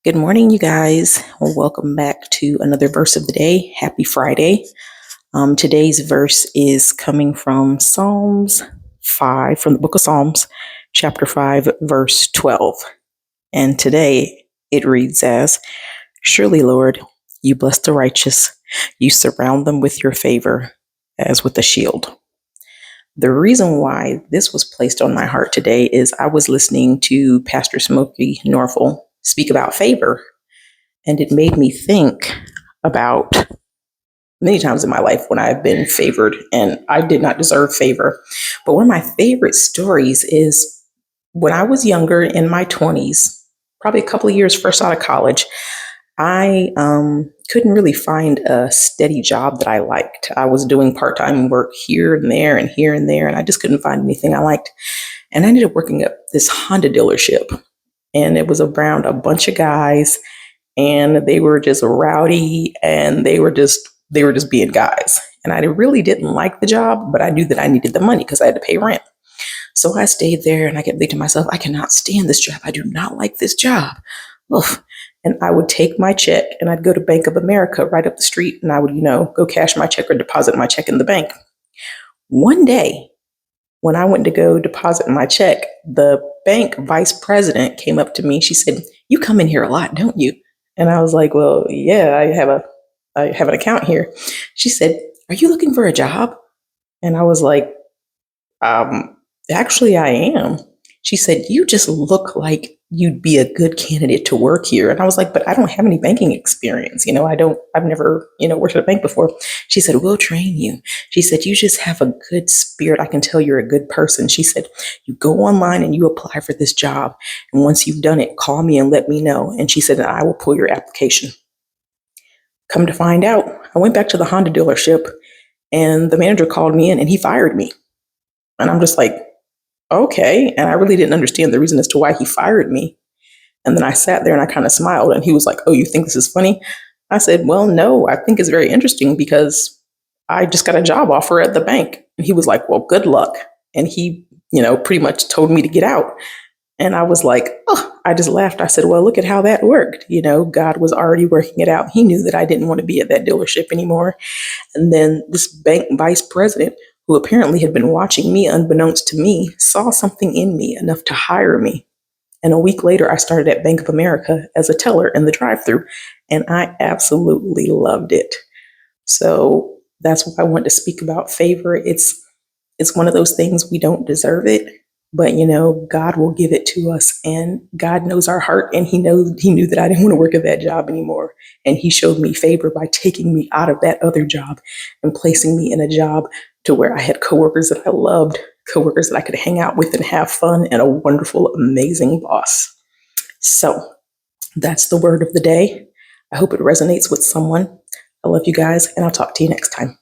Good morning, you guys. Well, welcome back to another verse of the day. Happy Friday. Today's verse is coming from Psalms 5, from the book of Psalms, chapter 5, verse 12. And today it reads as, "Surely, Lord, you bless the righteous. You surround them with your favor as with a shield." The reason why this was placed on my heart today is I was listening to Pastor Smokey Norfolk speak about favor, and it made me think about many times in my life when I've been favored and I did not deserve favor. But one of my favorite stories is when I was younger, in my 20s, probably a couple of years first out of college. I couldn't really find a steady job that I liked. I was doing part time work here and there and here and there, and I just couldn't find anything I liked. And I ended up working at this Honda dealership, and it was around a bunch of guys, and they were just rowdy, and they were just being guys. And I really didn't like the job, but I knew that I needed the money because I had to pay rent. So I stayed there, and I kept thinking to myself, I cannot stand this job. I do not like this job. Oof. And I would take my check and I'd go to Bank of America right up the street, and I would, go cash my check or deposit my check in the bank. One day, when I went to go deposit my check, the bank vice president came up to me. She said, "You come in here a lot, don't you?" And I was like, "Well, yeah, I have an account here." She said, "Are you looking for a job?" And I was like, um, "Actually, I am." She said, "You just look like you'd be a good candidate to work here." And I was like, "But I don't have any banking experience. I've never, worked at a bank before." She said, "We'll train you." She said, "You just have a good spirit. I can tell you're a good person." She said, "You go online and you apply for this job. And once you've done it, call me and let me know." And she said, "And I will pull your application." Come to find out, I went back to the Honda dealership, and the manager called me in and he fired me. And I'm just like, okay. And I really didn't understand the reason as to why he fired me. And then I sat there and I kind of smiled, and he was like, "Oh, you think this is funny?" I said, "Well, no, I think it's very interesting because I just got a job offer at the bank." And he was like, "Well, good luck." And he, pretty much told me to get out. And I was like, oh, I just laughed. I said, "Well, look at how that worked." God was already working it out. He knew that I didn't want to be at that dealership anymore. And then this bank vice president, who apparently had been watching me unbeknownst to me, saw something in me enough to hire me. And a week later, I started at Bank of America as a teller in the drive-thru, and I absolutely loved it. So that's why I wanted to speak about favor. It's one of those things, we don't deserve it, but God will give it to us, and God knows our heart, and He knew that I didn't want to work at that job anymore, and He showed me favor by taking me out of that other job and placing me in a job to where I had coworkers that I loved, coworkers that I could hang out with and have fun, and a wonderful, amazing boss. So that's the word of the day. I hope it resonates with someone. I love you guys, and I'll talk to you next time.